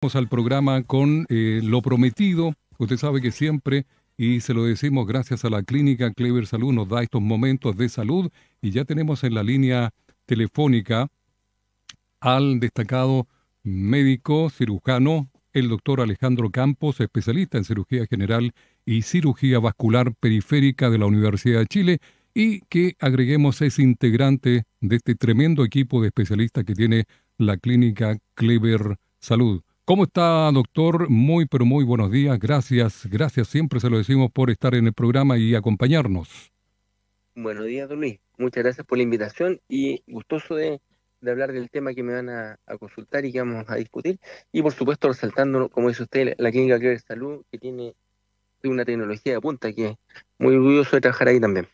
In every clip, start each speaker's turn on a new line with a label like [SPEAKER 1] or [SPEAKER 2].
[SPEAKER 1] Vamos al programa con lo prometido. Usted sabe que siempre, y se lo decimos gracias a la clínica Clever Salud, nos da estos momentos de salud y ya tenemos en la línea telefónica al destacado médico cirujano, el doctor Alejandro Campos, especialista en cirugía general y cirugía vascular periférica de la Universidad de Chile, y que agreguemos es integrante de este tremendo equipo de especialistas que tiene la clínica Clever Salud. ¿Cómo está, doctor? Muy, pero muy buenos días. Gracias, siempre se lo decimos por estar en el programa y acompañarnos.
[SPEAKER 2] Buenos días, don Luis. Muchas gracias por la invitación y gustoso de hablar del tema que me van a consultar y que vamos a discutir. Y por supuesto, resaltando, como dice usted, la clínica Clever Salud, que tiene una tecnología de punta, que muy orgulloso de trabajar ahí también.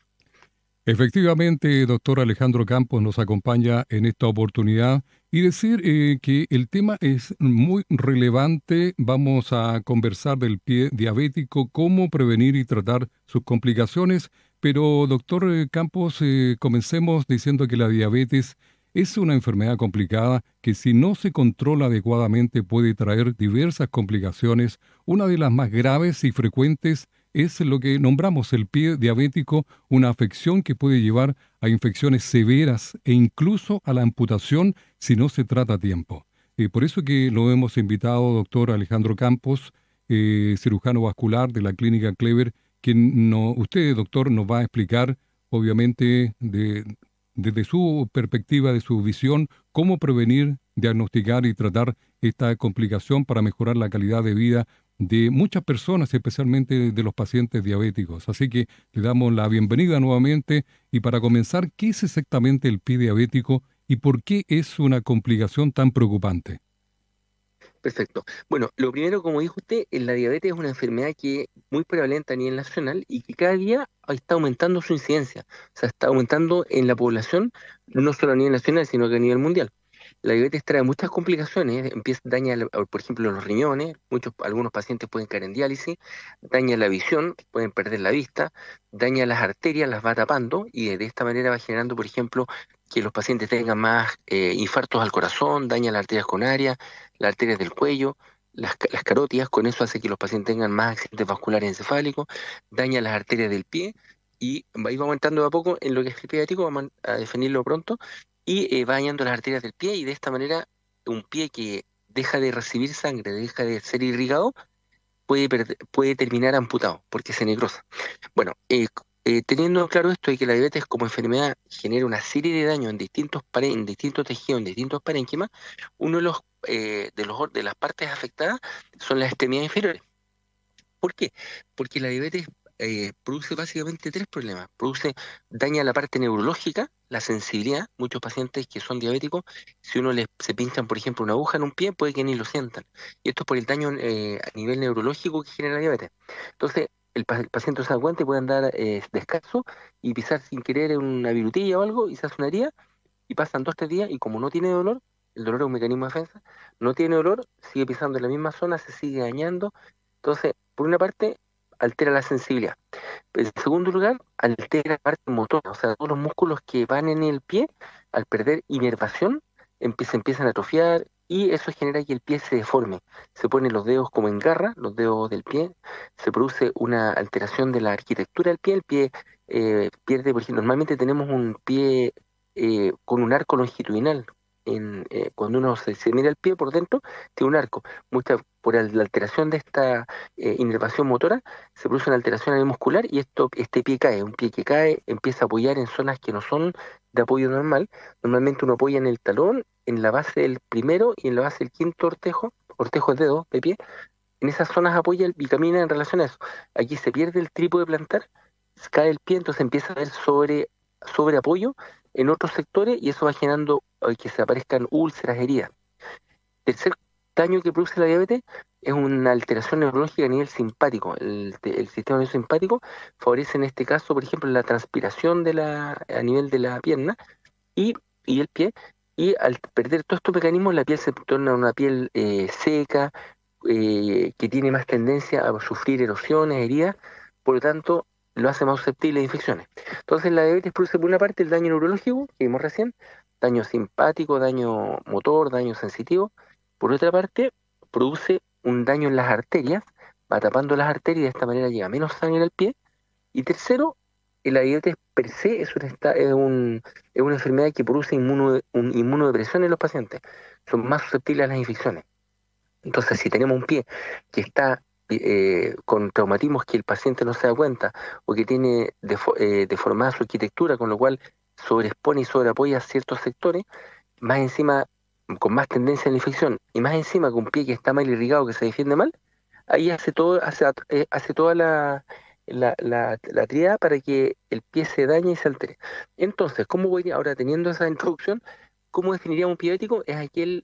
[SPEAKER 1] Efectivamente, doctor Alejandro Campos nos acompaña en esta oportunidad y decir que el tema es muy relevante. Vamos a conversar del pie diabético, cómo prevenir y tratar sus complicaciones. Pero, doctor Campos, comencemos diciendo que la diabetes es una enfermedad complicada que si no se controla adecuadamente puede traer diversas complicaciones. Una de las más graves y frecuentes es lo que nombramos el pie diabético, una afección que puede llevar a infecciones severas e incluso a la amputación si no se trata a tiempo. Por eso que lo hemos invitado, doctor Alejandro Campos, cirujano vascular de la clínica Clever, quien usted, doctor, nos va a explicar, obviamente, desde su perspectiva, de su visión, cómo prevenir, diagnosticar y tratar esta complicación para mejorar la calidad de vida de muchas personas, especialmente de los pacientes diabéticos. Así que le damos la bienvenida nuevamente y para comenzar, ¿qué es exactamente el pie diabético y por qué es una complicación tan preocupante?
[SPEAKER 2] Perfecto. Bueno, lo primero, como dijo usted, la diabetes es una enfermedad que es muy prevalente a nivel nacional y que cada día está aumentando su incidencia. O sea, está aumentando en la población, no solo a nivel nacional, sino que a nivel mundial. La diabetes trae muchas complicaciones, daña, por ejemplo, los riñones, algunos pacientes pueden caer en diálisis, daña la visión, pueden perder la vista, daña las arterias, las va tapando y de esta manera va generando, por ejemplo, que los pacientes tengan más infartos al corazón, daña las arterias coronarias, las arterias del cuello, las carótidas, con eso hace que los pacientes tengan más accidentes vasculares encefálicos, daña las arterias del pie y ahí va aumentando de a poco en lo que es el pediátrico, vamos a definirlo pronto, y va dañando las arterias del pie y de esta manera un pie que deja de recibir sangre, deja de ser irrigado, puede terminar amputado porque se necrosa. Bueno, teniendo claro esto de que la diabetes como enfermedad genera una serie de daños en distintos tejidos, en distintos parénquimas, uno de las partes afectadas son las extremidades inferiores. ¿Por qué? Porque la diabetes produce básicamente tres problemas. Daña la parte neurológica, la sensibilidad. Muchos pacientes que son diabéticos, si se pinchan, por ejemplo, una aguja en un pie, puede que ni lo sientan. Y esto es por el daño a nivel neurológico que genera la diabetes. Entonces, el paciente no se da cuenta y puede andar descalzo y pisar sin querer en una virutilla o algo y se hace una herida y pasan 2 o 3 días y como no tiene dolor, el dolor es un mecanismo de defensa, no tiene dolor, sigue pisando en la misma zona, se sigue dañando. Entonces, por una parte, altera la sensibilidad. En segundo lugar, altera la parte motora, o sea, todos los músculos que van en el pie, al perder inervación, se empiezan a atrofiar y eso genera que el pie se deforme. Se ponen los dedos como en garra, los dedos del pie, se produce una alteración de la arquitectura del pie, el pie pierde, por ejemplo, normalmente tenemos un pie con un arco longitudinal. Cuando uno se mira el pie por dentro, tiene un arco. Por la alteración de esta inervación motora, se produce una alteración a nivel muscular y este pie cae. Un pie que cae empieza a apoyar en zonas que no son de apoyo normal. Normalmente uno apoya en el talón, en la base del primero y en la base del quinto ortejo de dedo de pie. En esas zonas apoya y camina en relación a eso. Aquí se pierde el trípode plantar, cae el pie, entonces empieza a haber sobre apoyo en otros sectores y eso va generando que se aparezcan úlceras, heridas. Tercer daño que produce la diabetes es una alteración neurológica a nivel simpático. El sistema nervioso simpático favorece en este caso, por ejemplo, la transpiración a nivel de la pierna y, y el pie. Y al perder todos estos mecanismos, la piel se torna una piel seca, que tiene más tendencia a sufrir erosiones, heridas, por lo tanto, lo hace más susceptible a infecciones. Entonces, la diabetes produce por una parte el daño neurológico, que vimos recién, daño simpático, daño motor, daño sensitivo. Por otra parte, produce un daño en las arterias, va tapando las arterias y de esta manera llega menos sangre al pie. Y tercero, la diabetes per se es una enfermedad que produce inmunodepresión en los pacientes. Son más susceptibles a las infecciones. Entonces, si tenemos un pie que está con traumatismos que el paciente no se da cuenta o que tiene deformada su arquitectura, con lo cual sobreexpone y sobreapoya ciertos sectores, más encima con más tendencia a la infección y más encima con un pie que está mal irrigado, que se defiende mal, ahí hace toda la tríada para que el pie se dañe y se altere. Entonces, ¿cómo voy ahora teniendo esa introducción? ¿Cómo definiríamos un pie diabético? Es aquel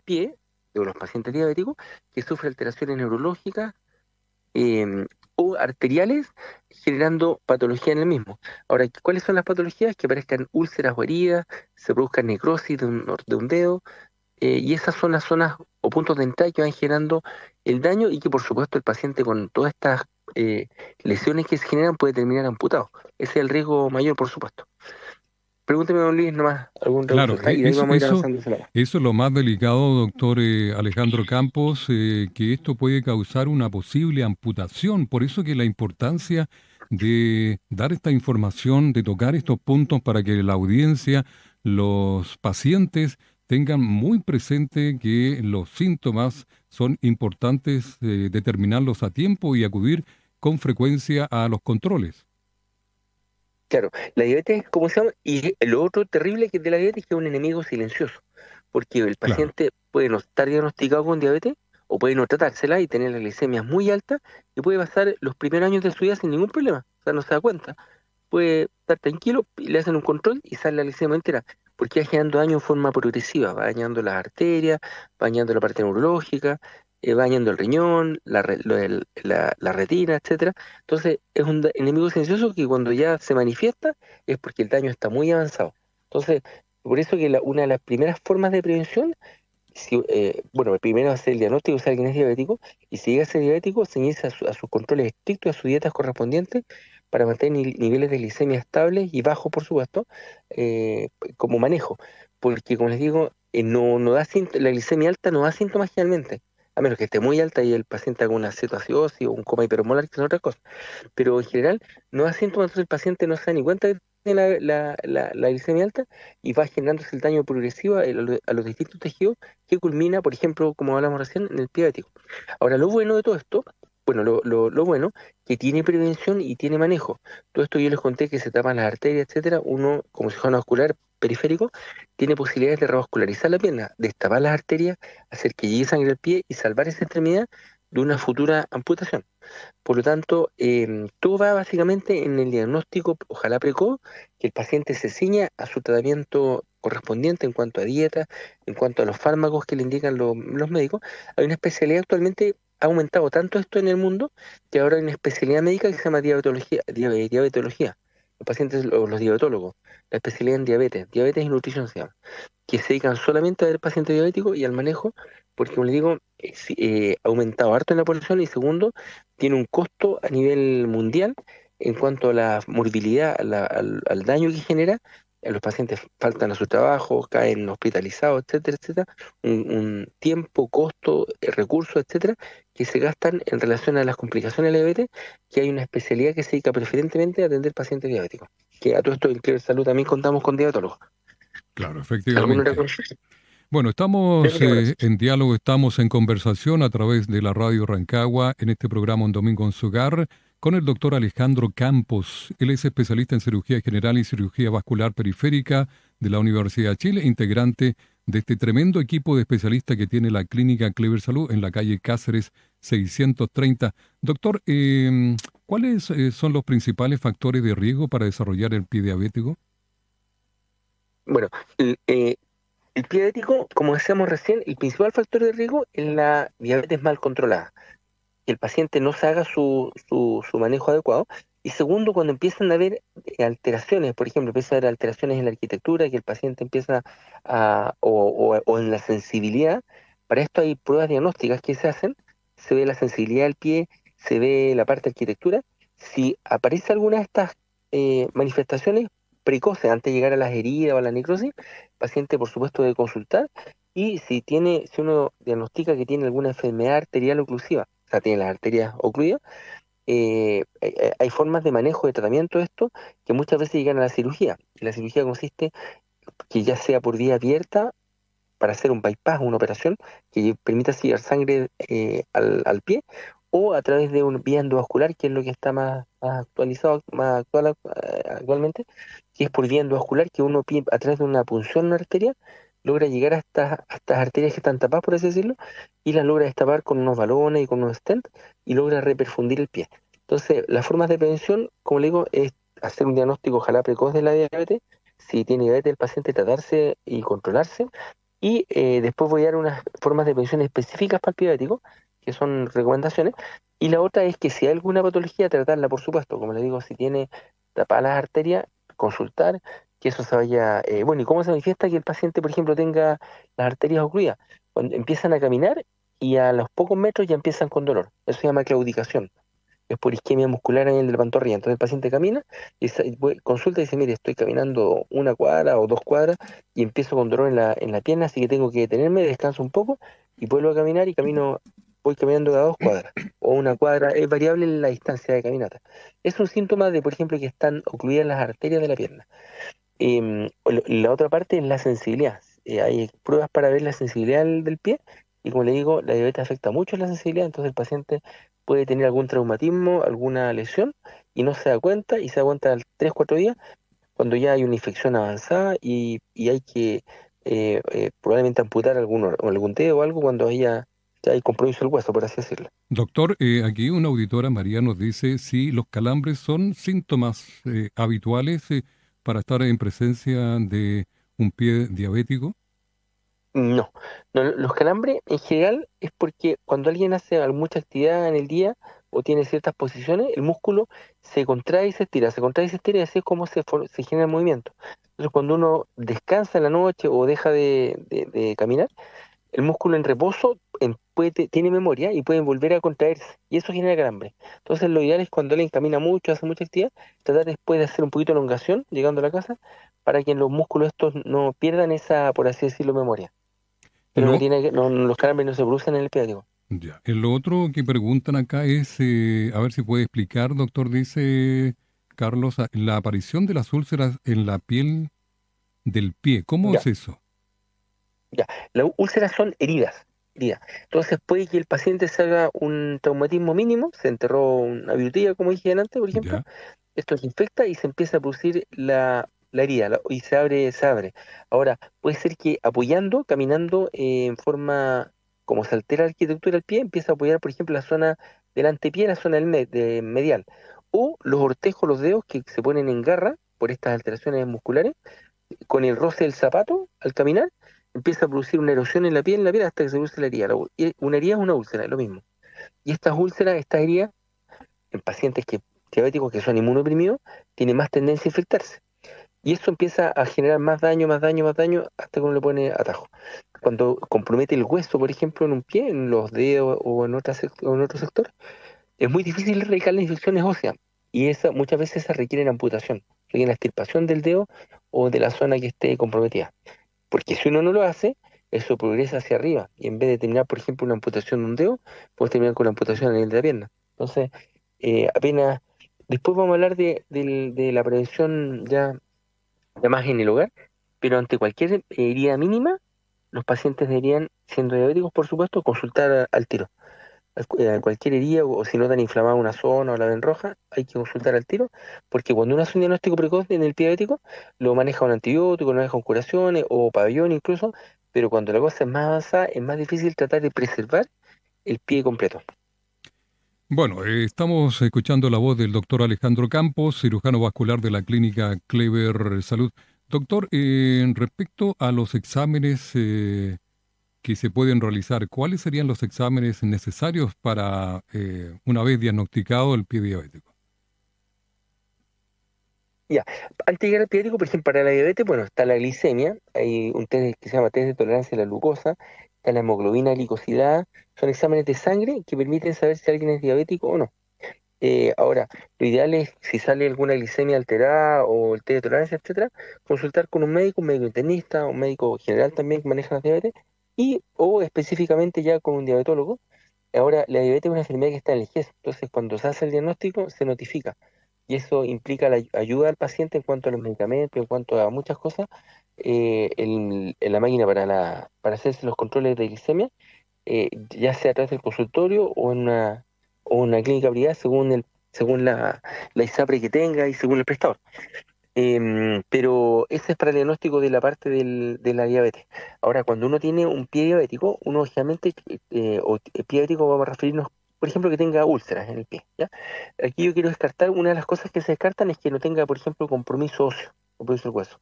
[SPEAKER 2] pie de los pacientes diabéticos que sufre alteraciones neurológicas eh, o arteriales generando patología en el mismo. Ahora, ¿cuáles son las patologías? Que aparezcan úlceras o heridas, se produzca necrosis de un dedo, y esas son las zonas o puntos de entrada que van generando el daño y que por supuesto el paciente con todas estas eh, lesiones que se generan puede terminar amputado. Ese es el riesgo mayor, por supuesto. Pregúnteme, don Luis, nomás algún
[SPEAKER 1] Claro,
[SPEAKER 2] consulta y de ahí vamos a ir avanzando ese lado.
[SPEAKER 1] eso es lo más delicado, doctor Alejandro Campos, que esto puede causar una posible amputación. Por eso que la importancia de dar esta información, de tocar estos puntos para que la audiencia, los pacientes tengan muy presente que los síntomas son importantes, determinarlos a tiempo y acudir con frecuencia a los controles.
[SPEAKER 2] Claro, la diabetes, ¿cómo se llama? Y lo otro terrible que es de la diabetes es que es un enemigo silencioso, porque el
[SPEAKER 1] Claro.
[SPEAKER 2] paciente puede no estar diagnosticado con diabetes o puede no tratársela y tener la glicemia muy alta y puede pasar los primeros años de su vida sin ningún problema, o sea, no se da cuenta. Puede estar tranquilo y le hacen un control y sale la glicemia entera, porque va generando daño en forma progresiva, va dañando las arterias, va dañando la parte neurológica, va dañando el riñón, la retina, etcétera. Entonces es un enemigo silencioso que cuando ya se manifiesta es porque el daño está muy avanzado. Entonces, por eso que una de las primeras formas de prevención, bueno, primero hacer el diagnóstico si alguien es diabético, y si llega a ser diabético, ceñirse a sus controles estrictos, a sus dietas correspondientes, para mantener niveles de glicemia estables y bajos, por supuesto, como manejo. Porque, como les digo, no da la glicemia alta no da síntomas generalmente, a menos que esté muy alta y el paciente haga una cetoacidosis o un coma hipermolar, que son otras cosas. Pero en general no da síntomas, entonces el paciente no se da ni cuenta que tiene la glicemia alta y va generándose el daño progresivo a los distintos tejidos que culmina, por ejemplo, como hablamos recién, en el pie diabético. Ahora, lo bueno de todo esto, bueno, lo bueno, que tiene prevención y tiene manejo. Todo esto yo les conté que se tapan las arterias, etcétera. Uno, como cirujano vascular periférico, tiene posibilidades de revascularizar la pierna, destapar las arterias, hacer que llegue sangre al pie y salvar esa extremidad de una futura amputación. Por lo tanto, todo va básicamente en el diagnóstico, ojalá precoz, que el paciente se ciña a su tratamiento correspondiente en cuanto a dieta, en cuanto a los fármacos que le indican los médicos. Hay una especialidad actualmente, ha aumentado tanto esto en el mundo, que ahora hay una especialidad médica que se llama diabetología. Los pacientes, los diabetólogos, la especialidad en diabetes y nutrición se llama, que se dedican solamente a ver pacientes diabéticos y al manejo, porque como les digo, ha aumentado harto en la población y segundo, tiene un costo a nivel mundial en cuanto a la morbilidad, al daño que genera. Los pacientes faltan a su trabajo, caen hospitalizados, etcétera, etcétera. Un tiempo, costo, recursos, etcétera, que se gastan en relación a las complicaciones de la diabetes, que hay una especialidad que se dedica preferentemente a atender pacientes diabéticos. Que a todo esto en Clever Salud también contamos con diabetólogos.
[SPEAKER 1] Claro,
[SPEAKER 2] ¿Alguna otra
[SPEAKER 1] efectivamente.
[SPEAKER 2] cosa?
[SPEAKER 1] Bueno, estamos en diálogo, estamos en conversación a través de la radio Rancagua en este programa Un Domingo en su Hogar con el doctor Alejandro Campos. Él es especialista en cirugía general y cirugía vascular periférica de la Universidad de Chile, integrante de este tremendo equipo de especialistas que tiene la clínica Clever Salud en la calle Cáceres 630. Doctor, ¿cuáles son los principales factores de riesgo para desarrollar el pie diabético?
[SPEAKER 2] Bueno, el, eh, el pie diabético, como decíamos recién, el principal factor de riesgo es la diabetes mal controlada, que el paciente no se haga su manejo adecuado. Y segundo, cuando empiezan a haber alteraciones, por ejemplo, empieza a haber alteraciones en la arquitectura, que el paciente empieza o en la sensibilidad, para esto hay pruebas diagnósticas que se hacen, se ve la sensibilidad del pie, se ve la parte de arquitectura. Si aparece alguna de estas manifestaciones precoces antes de llegar a las heridas o a la necrosis, el paciente, por supuesto, debe consultar y si uno diagnostica que tiene alguna enfermedad arterial oclusiva, o sea, tiene las arterias ocluidas, hay formas de manejo, de tratamiento de esto, que muchas veces llegan a la cirugía. Y la cirugía consiste que ya sea por vía abierta, para hacer un bypass, una operación que permita llevar sangre al pie, o a través de una vía endovascular, que es lo que está más actualizado, más actual actualmente, que es por vía endovascular, que uno a través de una punción en una arteria logra llegar a estas arterias que están tapadas, por así decirlo, y las logra destapar con unos balones y con unos stents, y logra reperfundir el pie. Entonces, las formas de prevención, como le digo, es hacer un diagnóstico ojalá precoz de la diabetes. Si tiene diabetes el paciente, tratarse y controlarse, y después voy a dar unas formas de prevención específicas para el pie diabético, que son recomendaciones. Y la otra es que si hay alguna patología, tratarla, por supuesto. Como le digo, si tiene tapadas las arterias, consultar, que eso se vaya... bueno, ¿y cómo se manifiesta que el paciente, por ejemplo, tenga las arterias ocluidas? Cuando empiezan a caminar y a los pocos metros ya empiezan con dolor. Eso se llama claudicación, es por isquemia muscular en el de la pantorrilla. Entonces el paciente camina y consulta y dice, mire, estoy caminando una cuadra o dos cuadras y empiezo con dolor en la pierna, así que tengo que detenerme, descanso un poco y vuelvo a caminar y voy caminando cada dos cuadras o una cuadra, es variable la distancia de caminata. Es un síntoma de, por ejemplo, que están ocluidas las arterias de la pierna. La otra parte es la sensibilidad. Hay pruebas para ver la sensibilidad del pie y como le digo, la diabetes afecta mucho la sensibilidad, entonces el paciente puede tener algún traumatismo, alguna lesión y no se da cuenta y se da cuenta al 3-4 días cuando ya hay una infección avanzada y hay que probablemente amputar algún dedo o algo cuando ya hay compromiso del hueso, por así decirlo.
[SPEAKER 1] Doctor, aquí una auditora, María, nos dice si los calambres son síntomas habituales para estar en presencia de un pie diabético.
[SPEAKER 2] No, no, los calambres en general es porque cuando alguien hace mucha actividad en el día o tiene ciertas posiciones, el músculo se contrae y se estira, se contrae y se estira y así es como se genera el movimiento. Entonces cuando uno descansa en la noche o deja de caminar, el músculo en reposo tiene memoria y puede volver a contraerse y eso genera calambre. Entonces lo ideal es cuando alguien camina mucho, hace mucha actividad, tratar después de hacer un poquito de elongación llegando a la casa para que los músculos estos no pierdan esa, por así decirlo, memoria. Pero no
[SPEAKER 1] Lo,
[SPEAKER 2] tiene los calambres no se producen en el pie, digo.
[SPEAKER 1] ya. Lo otro que preguntan acá es, a ver si puede explicar, doctor, dice Carlos, la aparición de las úlceras en la piel del pie. ¿Cómo
[SPEAKER 2] Ya,
[SPEAKER 1] es eso?
[SPEAKER 2] ya. Las úlceras son heridas. Entonces puede que el paciente se haga un traumatismo mínimo, se enterró una virutilla, como dije antes, por ejemplo,
[SPEAKER 1] Ya.
[SPEAKER 2] esto se infecta y se empieza a producir la herida y se abre. Ahora, puede ser que apoyando, caminando en forma, como se altera la arquitectura del pie, empieza a apoyar, por ejemplo, la zona del antepié, la zona medial. O los ortejos, los dedos que se ponen en garra por estas alteraciones musculares, con el roce del zapato al caminar, empieza a producir una erosión en la piel hasta que se produce la herida. Y una herida es una úlcera, es lo mismo. Y estas úlceras, estas heridas, en pacientes diabéticos que son inmunodeprimidos, tienen más tendencia a infectarse. Y eso empieza a generar más daño, más daño, más daño, hasta que uno le pone atajo. Cuando compromete el hueso, por ejemplo, en un pie, en los dedos o en otro sector, es muy difícil erradicar las infecciones óseas. Y muchas veces se requieren amputación, requieren la extirpación del dedo o de la zona que esté comprometida. Porque si uno no lo hace, eso progresa hacia arriba. Y en vez de terminar, por ejemplo, una amputación de un dedo, puedes terminar con una amputación a nivel de la pierna. Entonces, apenas... Después vamos a hablar de la prevención ya más en el hogar, pero ante cualquier herida mínima, los pacientes deberían, siendo diabéticos, por supuesto, consultar al tiro. Cualquier herida o si notan inflamada una zona o la ven roja, hay que consultar al tiro, porque cuando uno hace un diagnóstico precoz en el pie diabético, lo maneja un antibiótico, lo maneja con curaciones o pabellón incluso, pero cuando la cosa es más avanzada, es más difícil tratar de preservar el pie completo.
[SPEAKER 1] Bueno, estamos escuchando la voz del doctor Alejandro Campos, cirujano vascular de la clínica Clever Salud. Doctor, respecto a los exámenes que se pueden realizar, ¿cuáles serían los exámenes necesarios para, una vez diagnosticado el pie diabético?
[SPEAKER 2] Ya, antes de llegar al pie diabético, por ejemplo, para la diabetes, bueno, está la glicemia, hay un test que se llama test de tolerancia a la glucosa, está la hemoglobina glicosilada, son exámenes de sangre que permiten saber si alguien es diabético o no. Ahora, lo ideal es, si sale alguna glicemia alterada o el test de tolerancia, etcétera, consultar con un médico internista, un médico general también que maneja la diabetes, o específicamente ya con un diabetólogo. Ahora, la diabetes es una enfermedad que está en el GES, entonces cuando se hace el diagnóstico se notifica y eso implica la ayuda al paciente en cuanto a los medicamentos, en cuanto a muchas cosas, en la máquina para hacerse los controles de glicemia, ya sea a través del consultorio o en una clínica privada según la ISAPRE que tenga y según el prestador. Pero ese es para el diagnóstico de la parte de la diabetes. Ahora, cuando uno tiene un pie diabético, uno generalmente, pie diabético vamos a referirnos, por ejemplo, que tenga úlceras en el pie, ¿ya? Aquí yo quiero descartar, una de las cosas que se descartan es que no tenga, por ejemplo, compromiso óseo, compromiso del hueso.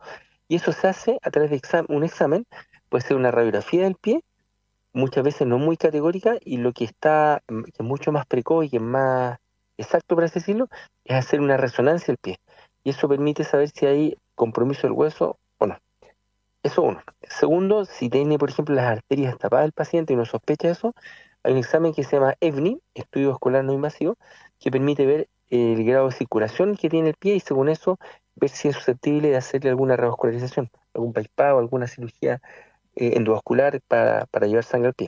[SPEAKER 2] Y eso se hace a través de un examen, puede ser una radiografía del pie, muchas veces no muy categórica, y lo que está, que es mucho más precoz y que es más exacto, por así decirlo, es hacer una resonancia del pie. Y eso permite saber si hay compromiso del hueso o no. Eso uno. Segundo, si tiene, por ejemplo, las arterias tapadas del paciente y uno sospecha eso, hay un examen que se llama EVNI, Estudio Vascular No Invasivo, que permite ver el grado de circulación que tiene el pie y según eso ver si es susceptible de hacerle alguna revascularización, algún bypass o alguna cirugía endovascular para llevar sangre al pie.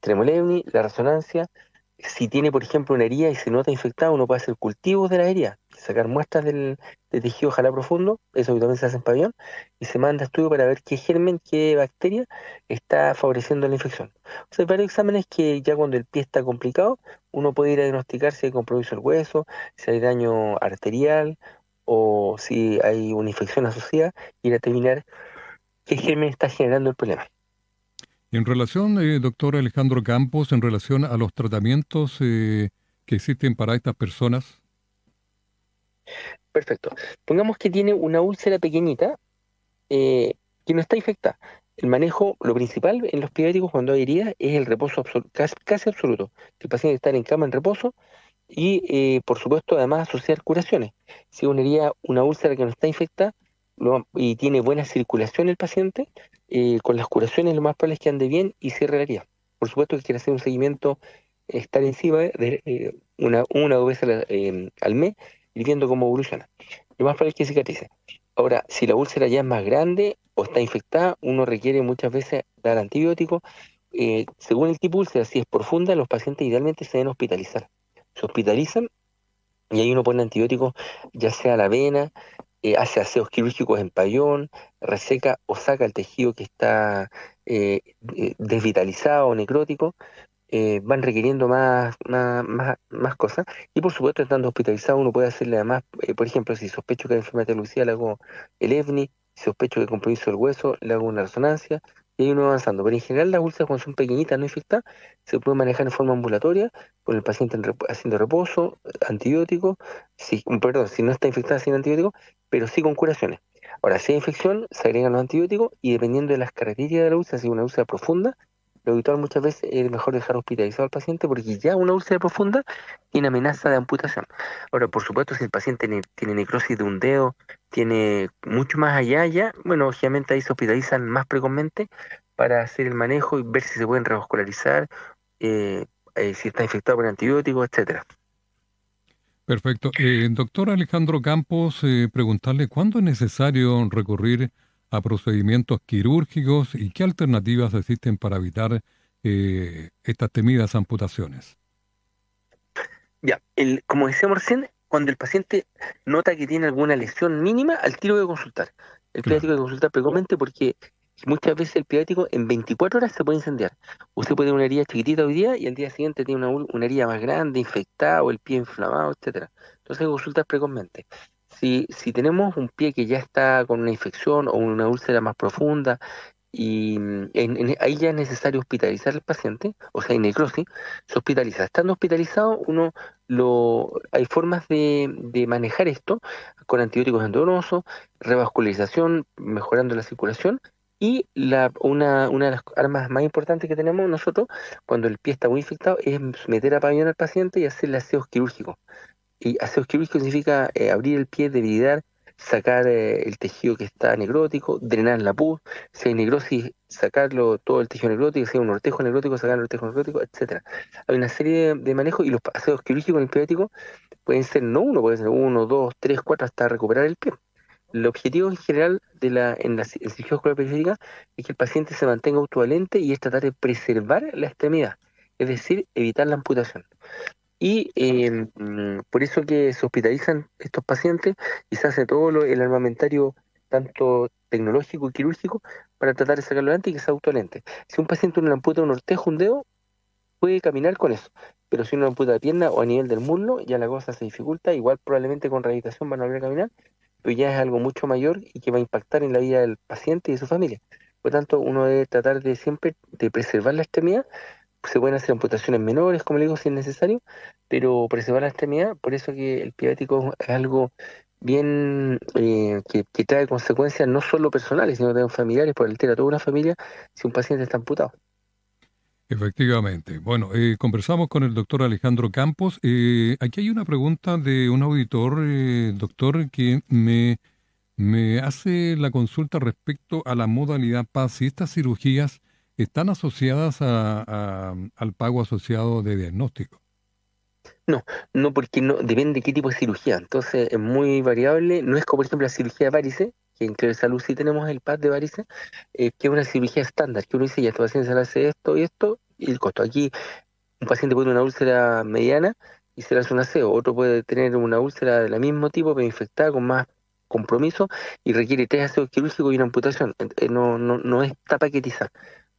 [SPEAKER 2] Tremolevni, la resonancia. Si tiene, por ejemplo, una herida y se nota infectada, uno puede hacer cultivos de la herida, sacar muestras de tejido, ojalá profundo, eso también se hace en pabellón, y se manda estudio para ver qué germen, qué bacteria está favoreciendo la infección. O sea, hay varios exámenes que ya cuando el pie está complicado, uno puede ir a diagnosticar si hay compromiso del hueso, si hay daño arterial o si hay una infección asociada, y ir a determinar qué germen está generando el problema.
[SPEAKER 1] En relación, doctor Alejandro Campos, en relación a los tratamientos que existen para estas personas.
[SPEAKER 2] Perfecto. Pongamos que tiene una úlcera pequeñita eh, que no está infectada. El manejo, lo principal en los pediátricos cuando hay heridas es el reposo casi absoluto. Que el paciente está en cama en reposo y, por supuesto, además asociar curaciones. Si una herida, una úlcera que no está infectada y tiene buena circulación el paciente, con las curaciones lo más probable es que ande bien y cierre la herida. Por supuesto que quiere hacer un seguimiento, estar encima de una o dos veces al mes y viendo cómo evoluciona. Lo más probable es que cicatrice. Ahora, si la úlcera ya es más grande o está infectada, uno requiere muchas veces dar antibióticos. Según el tipo de úlcera, si es profunda, los pacientes idealmente se deben hospitalizar. Se hospitalizan y ahí uno pone antibióticos, ya sea a la vena, hace aseos quirúrgicos en pabellón, reseca o saca el tejido que está desvitalizado o necrótico. Van requiriendo más cosas. Y por supuesto, estando hospitalizado, uno puede hacerle además, por ejemplo, si sospecho que hay enfermedad de Lucía, le hago el EVNI, si sospecho que hay compromiso del hueso, le hago una resonancia, y ahí uno va avanzando. Pero en general, las úlceras, cuando son pequeñitas, no infectadas, se pueden manejar en forma ambulatoria, con el paciente haciendo reposo, antibiótico, perdón, si no está infectada sin antibiótico, pero sí con curaciones. Ahora, si hay infección, se agregan los antibióticos y dependiendo de las características de la úlcera, si es una úlcera profunda, lo habitual muchas veces es mejor dejar hospitalizado al paciente porque ya una úlcera profunda tiene amenaza de amputación. Ahora, por supuesto, si el paciente tiene necrosis de un dedo, tiene mucho más allá ya, bueno, obviamente ahí se hospitalizan más precozmente para hacer el manejo y ver si se pueden revascularizar, eh, si está infectado por antibióticos, etcétera.
[SPEAKER 1] Perfecto. Doctor Alejandro Campos, preguntarle cuándo es necesario recurrir a procedimientos quirúrgicos y qué alternativas existen para evitar estas temidas amputaciones.
[SPEAKER 2] Ya, como decíamos recién, cuando el paciente nota que tiene alguna lesión mínima, al tiro de consultar. El pediátrico
[SPEAKER 1] Claro.
[SPEAKER 2] debe consultar precozmente porque muchas veces el pediátrico en 24 horas se puede incendiar. Usted puede tener una herida chiquitita hoy día y al día siguiente tiene una herida más grande, infectada o el pie inflamado, etcétera. Entonces hay que consultar precozmente. Si tenemos un pie que ya está con una infección o una úlcera más profunda, y ahí ya es necesario hospitalizar al paciente, o sea, hay necrosis, se hospitaliza. Estando hospitalizado, hay formas de manejar esto con antibióticos endovenosos, revascularización, mejorando la circulación, y una de las armas más importantes que tenemos nosotros cuando el pie está muy infectado es meter a pabellón al paciente y hacerle aseos quirúrgicos. Y aseos quirúrgicos significa abrir el pie, debilitar, sacar el tejido que está necrótico, drenar la pus, si hay necrosis, sacarlo todo el tejido necrótico, si hay un ortejo necrótico, sacar el ortejo necrótico, etcétera. Hay una serie de manejos y los aseos quirúrgicos en el pediátrico pueden ser no uno, pueden ser uno, dos, tres, cuatro, hasta recuperar el pie. El objetivo en general en cirugía ocular periférica es que el paciente se mantenga autovalente y es tratar de preservar la extremidad, es decir, evitar la amputación. Y por eso que se hospitalizan estos pacientes y se hace todo el armamentario, tanto tecnológico y quirúrgico, para tratar de sacarlo adelante y que sea autovalente. Si un paciente no le amputa un ortejo, un dedo, puede caminar con eso. Pero si uno amputa la pierna o a nivel del muslo, ya la cosa se dificulta. Igual probablemente con rehabilitación van a volver a caminar, pero ya es algo mucho mayor y que va a impactar en la vida del paciente y de su familia. Por lo tanto, uno debe tratar de siempre de preservar la extremidad. Se pueden hacer amputaciones menores, como le digo, si es necesario, pero preservar la extremidad. Por eso que el piético es algo bien que trae consecuencias no solo personales, sino también familiares, por altera a toda una familia si un paciente está amputado.
[SPEAKER 1] Efectivamente. Bueno, conversamos con el doctor Alejandro Campos. Aquí hay una pregunta de un auditor, doctor, que me hace la consulta respecto a la modalidad PAS. Si estas cirugías están asociadas al pago asociado de diagnóstico.
[SPEAKER 2] No, no, porque no depende de qué tipo de cirugía. Entonces es muy variable. No es como, por ejemplo, la cirugía de varices, que en Clever Salud sí tenemos el PAD de varices, que es una cirugía estándar, que uno dice, ya, este paciente se le hace esto y esto, y el costo. Aquí un paciente puede tener una úlcera mediana y se le hace un aseo. Otro puede tener una úlcera del mismo tipo, pero infectada con más compromiso y requiere 3 aseos quirúrgicos y una amputación. No está paquetizada.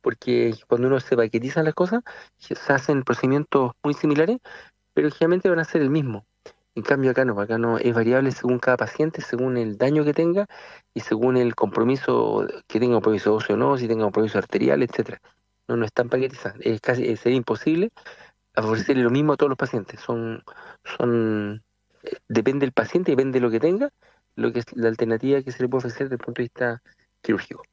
[SPEAKER 2] Porque cuando uno se paquetiza las cosas, se hacen procedimientos muy similares, pero generalmente van a ser el mismo. En cambio acá no es variable según cada paciente, según el daño que tenga y según el compromiso, que tenga compromiso óseo o no, si tenga compromiso arterial, etcétera. No están paquetizadas. Sería imposible ofrecerle lo mismo a todos los pacientes. Depende del paciente, depende de lo que tenga, lo que es la alternativa que se le puede ofrecer desde el punto de vista quirúrgico.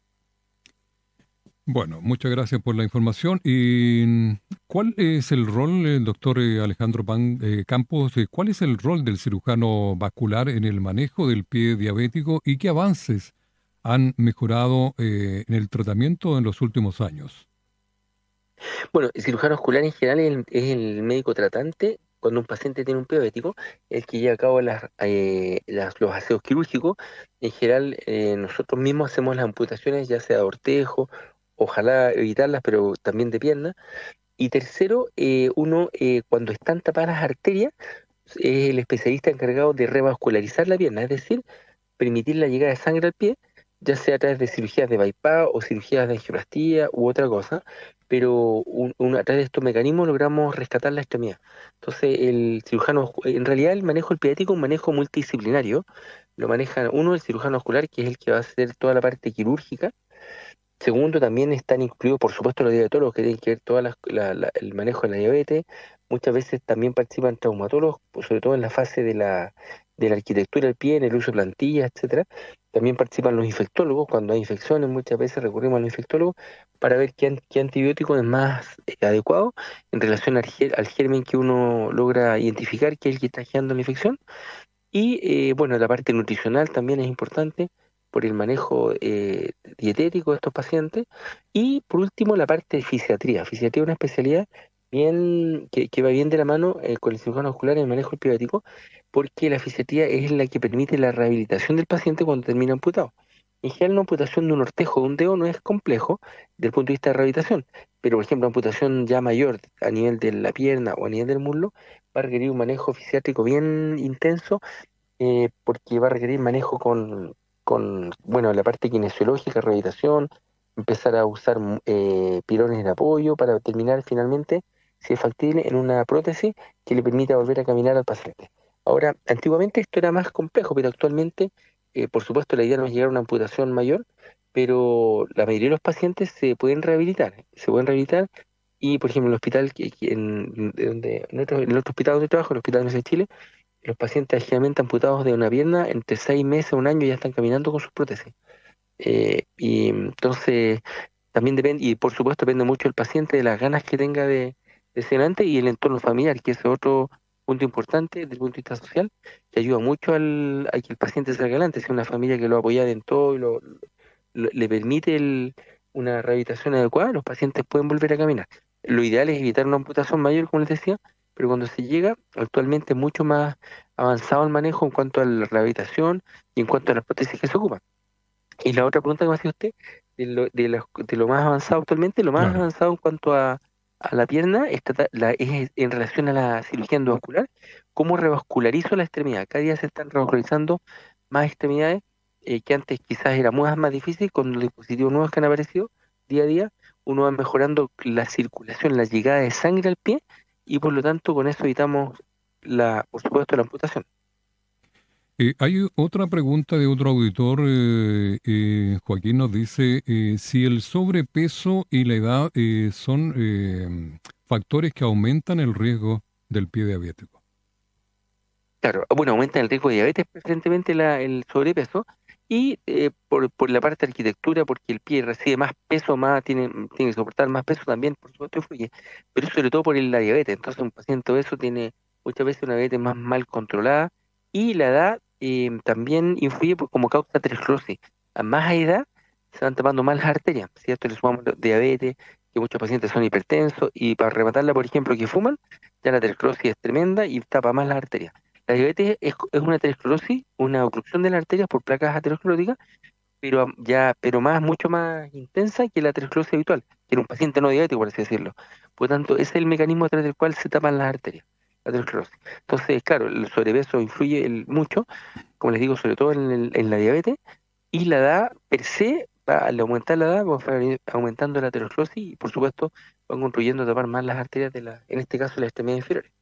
[SPEAKER 1] Bueno, muchas gracias por la información. ¿Y cuál es el rol, doctor Alejandro Campos? ¿Cuál es el rol del cirujano vascular en el manejo del pie diabético y qué avances han mejorado en el tratamiento en los últimos años?
[SPEAKER 2] Bueno, el cirujano vascular en general es el médico tratante cuando un paciente tiene un pie diabético, el que lleva a cabo los aseos quirúrgicos. En general, nosotros mismos hacemos las amputaciones, ya sea de ortejo, ojalá evitarlas, pero también de pierna. Y tercero, uno, cuando están tapadas las arterias, es el especialista encargado de revascularizar la pierna, es decir, permitir la llegada de sangre al pie, ya sea a través de cirugías de bypass o cirugías de angioplastia u otra cosa, pero a través de estos mecanismos logramos rescatar la extremidad. Entonces, en realidad el manejo del pediátrico es un manejo multidisciplinario, lo maneja uno, el cirujano vascular, que es el que va a hacer toda la parte quirúrgica. Segundo, también están incluidos, por supuesto, los diabetólogos que tienen que ver todo el manejo de la diabetes. Muchas veces también participan traumatólogos, pues, sobre todo en la fase de la arquitectura del pie, en el uso de plantillas, etcétera. También participan los infectólogos. Cuando hay infecciones, muchas veces recurrimos a los infectólogos para ver qué antibiótico es más adecuado en relación al germen que uno logra identificar, que es el que está generando la infección. Y bueno, la parte nutricional también es importante por el manejo dietético de estos pacientes. Y por último, la parte de fisiatría. Fisiatría es una especialidad que va bien de la mano con el cirujano vascular en el manejo del piético, porque la fisiatría es la que permite la rehabilitación del paciente cuando termina amputado. En general, una amputación de un ortejo o de un dedo no es complejo desde el punto de vista de rehabilitación, pero por ejemplo, amputación ya mayor a nivel de la pierna o a nivel del muslo va a requerir un manejo fisiátrico bien intenso, porque va a requerir manejo bueno, la parte kinesiológica, rehabilitación, empezar a usar pilones de apoyo para terminar finalmente, si es factible, en una prótesis que le permita volver a caminar al paciente. Ahora, antiguamente esto era más complejo, pero actualmente, por supuesto, la idea no es llegar a una amputación mayor, pero la mayoría de los pacientes se pueden rehabilitar y, por ejemplo, en el hospital, en el otro hospital donde trabajo, el Hospital Universidad de Chile, los pacientes generalmente amputados de una pierna, entre 6 meses a un año ya están caminando con sus prótesis. Y entonces también depende, y por supuesto depende mucho del paciente, de las ganas que tenga de ser adelante y el entorno familiar, que es otro punto importante desde el punto de vista social, que ayuda mucho a que el paciente salga adelante. Si es una familia que lo apoya en todo y le permite una rehabilitación adecuada, los pacientes pueden volver a caminar. Lo ideal es evitar una amputación mayor, como les decía, pero cuando se llega, actualmente es mucho más avanzado el manejo en cuanto a la rehabilitación y en cuanto a las prótesis que se ocupan. Y la otra pregunta que me hacía usted, de lo más avanzado actualmente, lo más
[SPEAKER 1] Claro.
[SPEAKER 2] avanzado en cuanto a la pierna es en relación a la cirugía endovascular. ¿Cómo revascularizo la extremidad? Cada día se están revascularizando más extremidades que antes quizás era más difícil con los dispositivos nuevos que han aparecido día a día. Uno va mejorando la circulación, la llegada de sangre al pie y por lo tanto con eso evitamos, por supuesto, la amputación.
[SPEAKER 1] Hay otra pregunta de otro auditor. Joaquín nos dice si el sobrepeso y la edad son factores que aumentan el riesgo del pie diabético.
[SPEAKER 2] Claro, bueno, aumenta el riesgo de diabetes preferentemente el sobrepeso y por la parte de arquitectura, porque el pie recibe más peso, tiene que soportar más peso también, por supuesto, influye, pero sobre todo por la diabetes. Entonces, un paciente obeso tiene muchas veces una diabetes más mal controlada y la edad también influye como causa aterosclerosis. A más edad se van tapando más las arterias, ¿cierto? Le sumamos la diabetes, que muchos pacientes son hipertensos y para rematarla, por ejemplo, que fuman, ya la aterosclerosis es tremenda y tapa más las arterias. La diabetes es una aterosclerosis, una obstrucción de las arterias por placas ateroscleróticas, pero mucho más intensa que la aterosclerosis habitual, que era un paciente no diabético, por así decirlo. Por lo tanto, ese es el mecanismo a través del cual se tapan las arterias, la aterosclerosis. Entonces, claro, el sobrepeso influye mucho, como les digo, sobre todo en la diabetes, y la edad per se, al aumentar la edad, va a ir aumentando la aterosclerosis y, por supuesto, van contribuyendo a tapar más las arterias en este caso, las extremidades inferiores.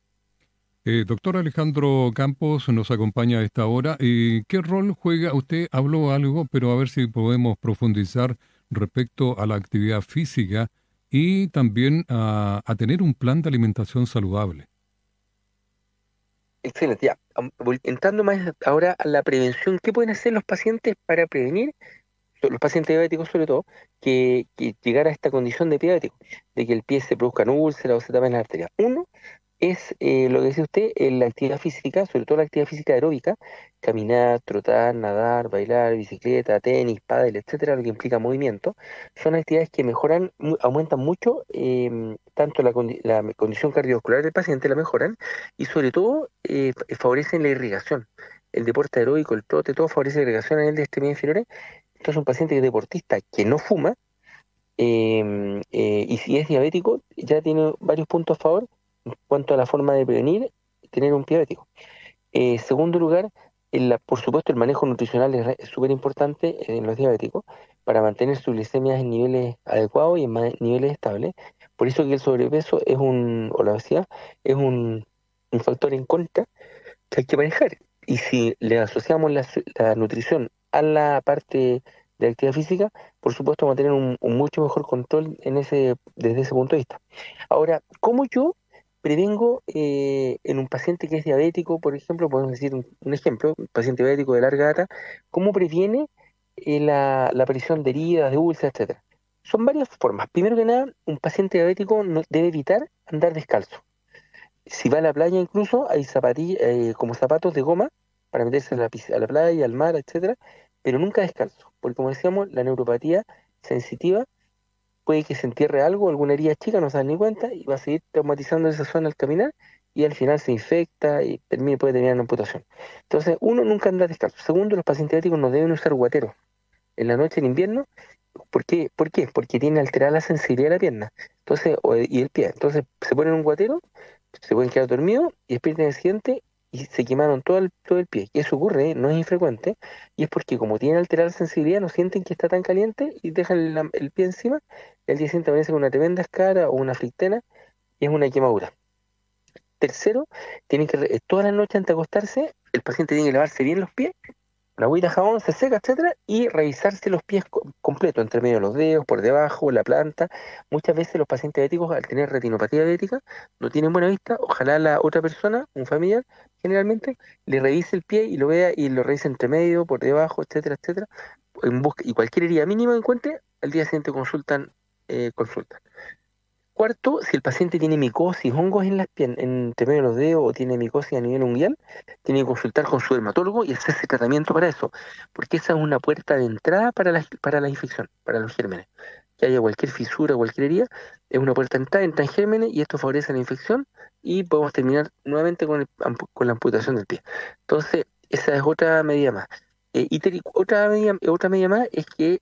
[SPEAKER 1] Doctor Alejandro Campos nos acompaña a esta hora. ¿Qué rol juega? Usted habló algo, pero a ver si podemos profundizar respecto a la actividad física y también a tener un plan de alimentación saludable.
[SPEAKER 2] Excelente, ya. Entrando más ahora a la prevención, ¿qué pueden hacer los pacientes para prevenir, los pacientes diabéticos sobre todo, que llegar a esta condición de pie diabético, de que el pie se produzcan úlceras o se tapen las arterias? Uno, es lo que decía usted, la actividad física, sobre todo la actividad física aeróbica, caminar, trotar, nadar, bailar, bicicleta, tenis, pádel, etcétera, lo que implica movimiento, son actividades que mejoran, aumentan mucho tanto la condición cardiovascular del paciente, la mejoran, y sobre todo favorecen la irrigación. El deporte aeróbico, el trote, todo favorece la irrigación a nivel de extremidades inferiores. Entonces, un paciente que es deportista que no fuma, y si es diabético, ya tiene varios puntos a favor en cuanto a la forma de prevenir tener un pie diabético. Segundo lugar, por supuesto, el manejo nutricional es súper importante en los diabéticos para mantener sus glicemias en niveles adecuados y en niveles estables. Por eso que el sobrepeso o la obesidad es un factor en contra que hay que manejar. Y si le asociamos la nutrición a la parte de actividad física, por supuesto vamos a tener un mucho mejor control desde ese punto de vista. Ahora, ¿cómo yo prevengo en un paciente que es diabético, por ejemplo, podemos decir un ejemplo, un paciente diabético de larga data, cómo previene la aparición de heridas, de úlceras, etcétera? Son varias formas. Primero que nada, un paciente diabético no debe evitar andar descalzo. Si va a la playa incluso, hay zapatillas, como zapatos de goma para meterse a la playa, al mar, etcétera, pero nunca descalzo, porque como decíamos, la neuropatía sensitiva puede que se entierre algo, alguna herida chica, no se dan ni cuenta, y va a seguir traumatizando esa zona al caminar, y al final se infecta y puede terminar en amputación. Entonces, uno nunca anda descalzo. Segundo, los pacientes diabéticos no deben usar guateros en la noche, en invierno. ¿Por qué? ¿Por qué? Porque tiene alterada la sensibilidad de la pierna, entonces, y el pie. Entonces, se ponen un guatero, se pueden quedar dormidos y despiertan el siguiente y se quemaron todo el pie. Y eso ocurre, ¿eh? No es infrecuente, y es porque como tienen alterada la sensibilidad, no sienten que está tan caliente y dejan el pie encima, y al día siguiente aparece con una tremenda escara o una aflictena y es una quemadura. Tercero, toda la noche antes de acostarse, el paciente tiene que lavarse bien los pies, una agüita de jabón, se seca, etcétera, y revisarse los pies completos, entre medio de los dedos, por debajo, la planta. Muchas veces los pacientes diabéticos, al tener retinopatía diabética, no tienen buena vista. Ojalá la otra persona, un familiar, generalmente, le revise el pie y lo vea y lo revise entre medio, por debajo, etcétera, etcétera, y cualquier herida mínima que encuentre, al día siguiente consultan. Cuarto, si el paciente tiene micosis, hongos en las piernas, entre medio de los dedos o tiene micosis a nivel unguial, tiene que consultar con su dermatólogo y hacerse tratamiento para eso, porque esa es una puerta de entrada para la infección, para los gérmenes, que haya cualquier fisura, cualquier herida, es una puerta de entrada, entran gérmenes y esto favorece la infección y podemos terminar nuevamente con la amputación del pie. Entonces, esa es otra medida más. Otra medida más es que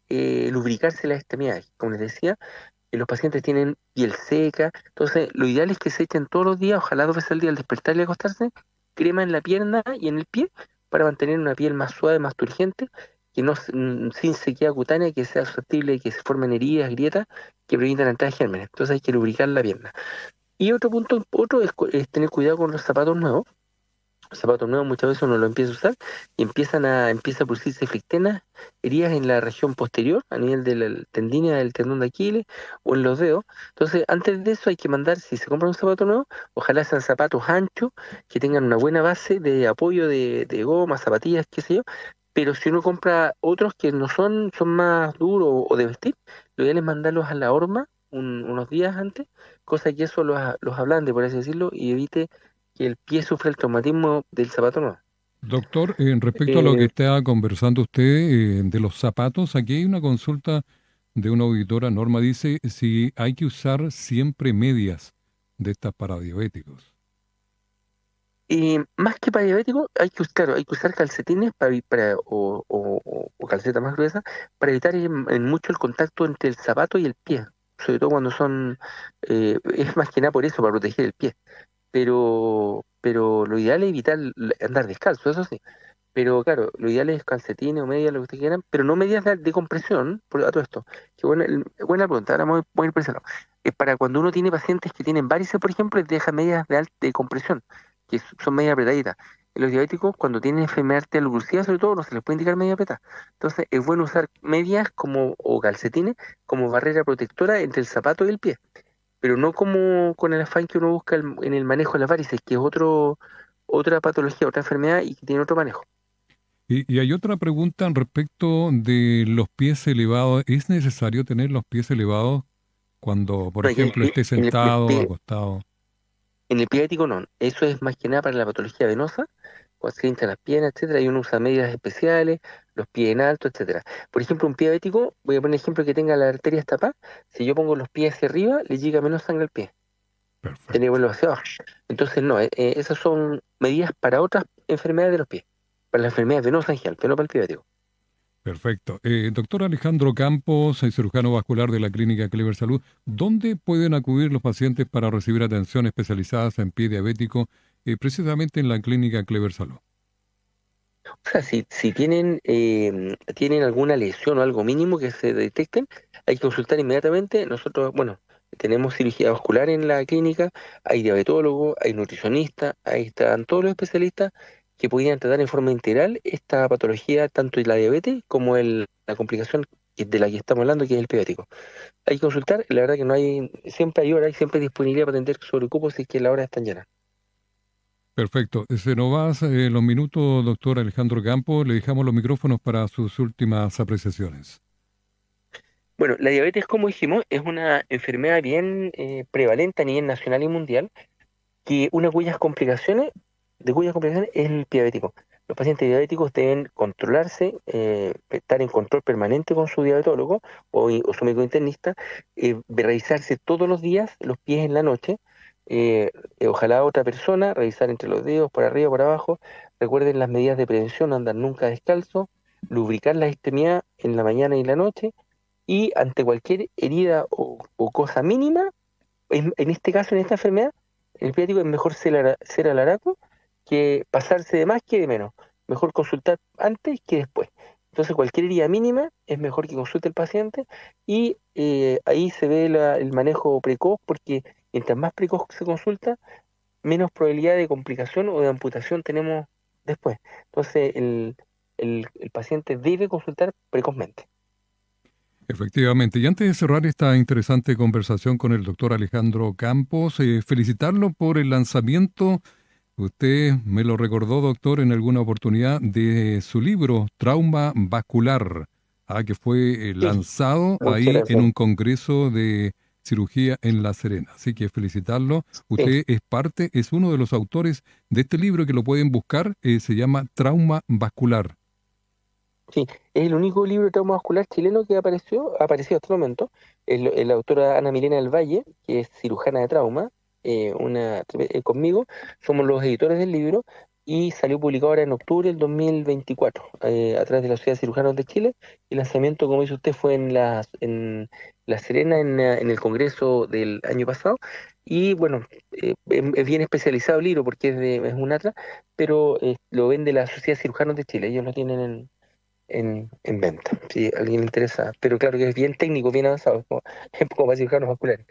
[SPEAKER 2] lubricarse las extremidades. Como les decía, los pacientes tienen piel seca, entonces lo ideal es que se echen todos los días, ojalá 2 veces al día al despertar y acostarse, crema en la pierna y en el pie para mantener una piel más suave, más turgente, que no, sin sequedad cutánea, que sea susceptible de que se formen heridas, grietas que preventan la entrada de gérmenes. Entonces hay que lubricar la pierna. Y otro punto, otro es tener cuidado con los zapatos nuevos. Zapatos nuevos muchas veces uno lo empieza a usar y empieza a producirse flictenas, heridas en la región posterior, a nivel de la tendinea del tendón de Aquiles o en los dedos. Entonces, antes de eso hay que mandar, si se compra un zapato nuevo, ojalá sean zapatos anchos, que tengan una buena base de apoyo de goma, zapatillas, qué sé yo. Pero si uno compra otros que no son más duros o de vestir, lo ideal es mandarlos a la horma unos días antes, cosa que eso los ablande, por así decirlo, y evite que el pie sufre el traumatismo del zapato nuevo.
[SPEAKER 1] Doctor, respecto a lo que
[SPEAKER 2] Eh,
[SPEAKER 1] está conversando usted de los zapatos, aquí hay una consulta de una auditora. Norma dice si hay que usar siempre medias de estas para diabéticos.
[SPEAKER 2] y más que para diabéticos, claro, hay que usar calcetines o calceta más gruesa para evitar en mucho el contacto entre el zapato y el pie, sobre todo cuando es más que nada por eso, para proteger el pie. Pero lo ideal es evitar andar descalzo, eso sí. Pero claro, lo ideal es calcetines o medias, lo que ustedes quieran, pero no medias de compresión, a todo esto. Qué buena pregunta, ahora voy a ir por ese lado. Para cuando uno tiene pacientes que tienen varices, por ejemplo, les deja medias de compresión, que son medias apretaditas. En los diabéticos, cuando tienen enfermedad arterial oclusiva, sobre todo, no se les puede indicar media apretada. Entonces, es bueno usar medias o calcetines como barrera protectora entre el zapato y el pie, pero no como con el afán que uno busca en el manejo de las varices, que es otra patología, otra enfermedad y que tiene otro manejo.
[SPEAKER 1] Y hay otra pregunta respecto de los pies elevados. ¿Es necesario tener los pies elevados cuando, por
[SPEAKER 2] No, y
[SPEAKER 1] ejemplo, esté sentado, acostado?
[SPEAKER 2] en el pie ético no, eso es más que nada para la patología venosa, cuando se hinchan las piernas, etcétera, y uno usa medidas especiales, los pies en alto, etcétera. Por ejemplo, un pie diabético, voy a poner ejemplo que tenga las arterias tapadas, si yo pongo los pies hacia arriba, le llega menos sangre al pie, tiene que
[SPEAKER 1] Perfecto.
[SPEAKER 2] ponerlo hacia abajo. Entonces, no, esas son medidas para otras enfermedades de los pies, para las enfermedades venosas en general, pero no para el pie diabético.
[SPEAKER 1] Perfecto. Doctor Alejandro Campos, cirujano vascular de la Clínica Clever Salud, ¿dónde pueden acudir los pacientes para recibir atención especializada en pie diabético, precisamente en la Clínica Clever Salud?
[SPEAKER 2] O sea, si tienen alguna lesión o algo mínimo que se detecten, hay que consultar inmediatamente. Nosotros, bueno, tenemos cirugía vascular en la clínica, hay diabetólogo, hay nutricionista, ahí están todos los especialistas que podrían tratar en forma integral esta patología, tanto la diabetes como la complicación de la que estamos hablando, que es el diabético. Hay que consultar, la verdad que no hay, siempre hay hora, hay siempre disponibilidad para atender sobre cupos si es que la hora están llenas.
[SPEAKER 1] Perfecto. Se nos van los minutos, doctor Alejandro Campos. Le dejamos los micrófonos para sus últimas apreciaciones.
[SPEAKER 2] Bueno, la diabetes, como dijimos, es una enfermedad bien prevalente a nivel nacional y mundial, que de cuyas complicaciones es el pie diabético. Los pacientes diabéticos deben controlarse, estar en control permanente con su diabetólogo o su médico internista, revisarse todos los días los pies en la noche, ojalá otra persona, revisar entre los dedos, por arriba, por abajo. Recuerden las medidas de prevención, no andar nunca descalzo, lubricar la extremidad en la mañana y la noche, y ante cualquier herida o cosa mínima, en este caso, en esta enfermedad, el pediátrico es mejor ser alaraco que pasarse de más que de menos. Mejor consultar antes que después. Entonces, cualquier herida mínima es mejor que consulte el paciente y ahí se ve el manejo precoz, porque mientras más precoz se consulta, menos probabilidad de complicación o de amputación tenemos después. Entonces, el paciente debe consultar precozmente.
[SPEAKER 1] Efectivamente. Y antes de cerrar esta interesante conversación con el doctor Alejandro Campos, felicitarlo por el lanzamiento. Usted me lo recordó, doctor, en alguna oportunidad de su libro Trauma Vascular, que fue
[SPEAKER 2] Sí,
[SPEAKER 1] lanzado
[SPEAKER 2] muchas
[SPEAKER 1] ahí en
[SPEAKER 2] gracias.
[SPEAKER 1] un congreso de cirugía en La Serena. Así que felicitarlo.
[SPEAKER 2] Sí.
[SPEAKER 1] Usted es uno de los autores de este libro que lo pueden buscar. Se llama Trauma Vascular.
[SPEAKER 2] Sí, es el único libro de trauma vascular chileno que apareció hasta el momento. La autora Ana Milena del Valle, que es cirujana de trauma, conmigo, somos los editores del libro y salió publicado ahora en octubre del 2024 a través de la Sociedad de Cirujanos de Chile. El lanzamiento, como dice usted, fue en La Serena, en el Congreso del año pasado. Y bueno, es bien especializado el libro porque es un ATRA, pero lo vende la Sociedad de Cirujanos de Chile. Ellos lo tienen en venta, si a alguien le interesa. Pero claro que es bien técnico, bien avanzado, es como para cirujanos vasculares,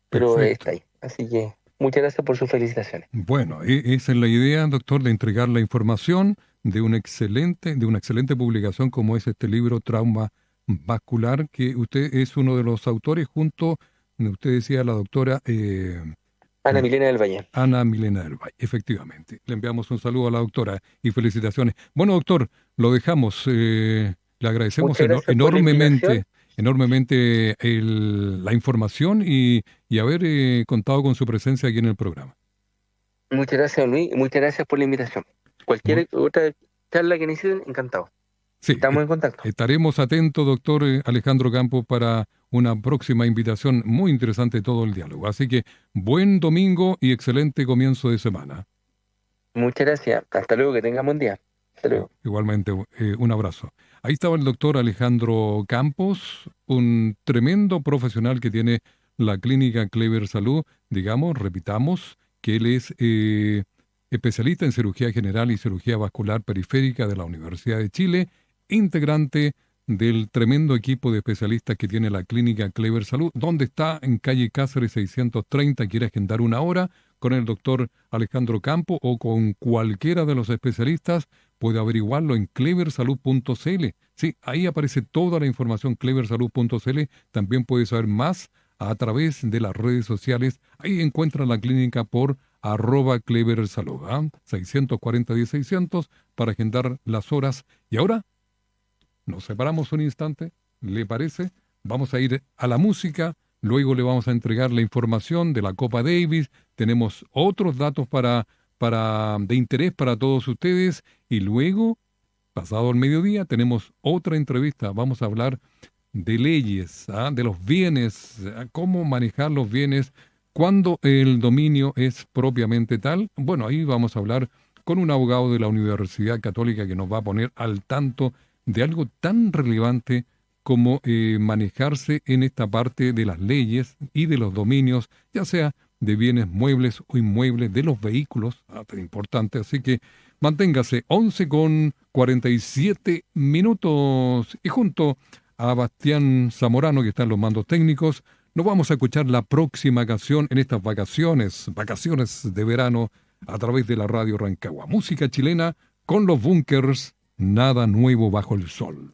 [SPEAKER 2] pero está
[SPEAKER 1] Perfecto.
[SPEAKER 2] ahí. Así que muchas gracias por sus felicitaciones.
[SPEAKER 1] Bueno, esa es la idea, doctor, de entregar la información de una excelente publicación como es este libro Trauma Vascular, que usted es uno de los autores junto, usted decía, la doctora
[SPEAKER 2] Ana Milena del Valle.
[SPEAKER 1] Ana Milena del Valle. Efectivamente. Le enviamos un saludo a la doctora y felicitaciones. Bueno, doctor, lo dejamos. Le agradecemos
[SPEAKER 2] Muchas gracias por la invitación.
[SPEAKER 1] enormemente la información y haber contado con su presencia aquí en el programa.
[SPEAKER 2] Muchas gracias, Luis, y muchas gracias por la invitación.
[SPEAKER 1] Bu-
[SPEAKER 2] Cualquier otra charla que necesiten, encantado.
[SPEAKER 1] Sí,
[SPEAKER 2] Estamos en contacto.
[SPEAKER 1] estaremos atentos, doctor Alejandro Campos, para una próxima invitación muy interesante todo el diálogo. Así que buen domingo y excelente comienzo de semana.
[SPEAKER 2] Muchas gracias. Hasta luego, que tengan buen día. Hasta luego.
[SPEAKER 1] Igualmente, un abrazo. Ahí estaba el doctor Alejandro Campos, un tremendo profesional que tiene la clínica Clever Salud. Digamos, repitamos, que él es especialista en cirugía general y cirugía vascular periférica de la Universidad de Chile, integrante del tremendo equipo de especialistas que tiene la clínica Clever Salud, donde está en calle Cáceres 630, quiere agendar una hora con el doctor Alejandro Campos o con cualquiera de los especialistas. Puede averiguarlo en cleversalud.cl. Sí, ahí aparece toda la información, cleversalud.cl. También puede saber más a través de las redes sociales. Ahí encuentra la clínica por @cleversalud, 640-1600 para agendar las horas. Y ahora nos separamos un instante, ¿le parece? Vamos a ir a la música, luego le vamos a entregar la información de la Copa Davis, tenemos otros datos de interés para todos ustedes y luego, pasado el mediodía, tenemos otra entrevista. Vamos a hablar de leyes, de los bienes, cómo manejar los bienes cuando el dominio es propiamente tal. Bueno, ahí vamos a hablar con un abogado de la Universidad Católica que nos va a poner al tanto de algo tan relevante como manejarse en esta parte de las leyes y de los dominios, ya sea de bienes muebles o inmuebles, de los vehículos, tan importante. Así que manténgase 11:47 y junto a Bastián Zamorano, que está en los mandos técnicos, nos vamos a escuchar la próxima canción en estas vacaciones de verano, a través de la radio Rancagua. Música chilena con los Bunkers, nada nuevo bajo el sol.